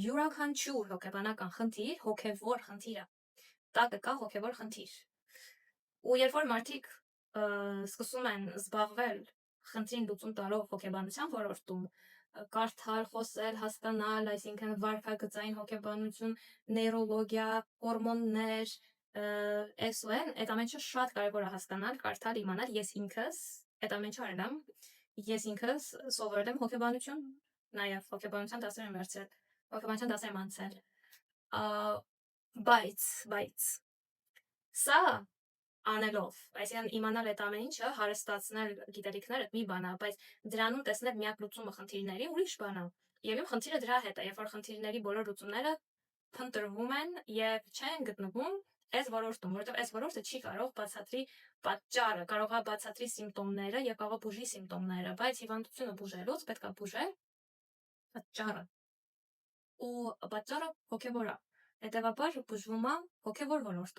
յուրաքանչյուր հոգեբանական խնդիր հոգևոր խնդիր է, տակը կա հոգևոր խնդիր։ Ու երբ որ մարդիկ սկսում են զբաղվել խնդրին լուծում տալով հոգեբանության ոլորտում, կարդալ, խոսել, հասկանալ, այսինքն վարքագծային հոգեբանություն, նեյրոլոգիա, հորմոններ, այս ու այն, այդ ամենը շատ կարևոր է հասկանալ, կարդալ, իմանալ, ես ինքս այդ ամենը արել եմ, ես ինքս սովորել եմ հոգեբանություն, նաև հոգեբանության դասեր եմ վերցրել, հոգեբանության դասեր եմ անցել, բայց սա անելով, այսինքն իմանալ այդ ամեն ինչը, հարստացնել գիտելիքները մի բան է, բայց դրանում տեսնել միակ լուծումը խնդիրների ուրիշ բան է։ Եվ իմ խնդիրը դրա հետ է, երբ որ խնդիրների բոլոր լուծումները փնտրվում են եւ չեն գտնվում այս ոլորտում, որովհետեւ այս ոլորտը չի կարող բացատրի պատճառը, կարող է բացատրի սիմպտոմները եւ կարող է բուժի սիմպտոմները, բայց հիվանդությունը բուժելուց պետք է բուժել պատճառը։ Ու պատճառը հոգևոր է։ Հետևաբար բուժվում է հոգևոր ոլորտում։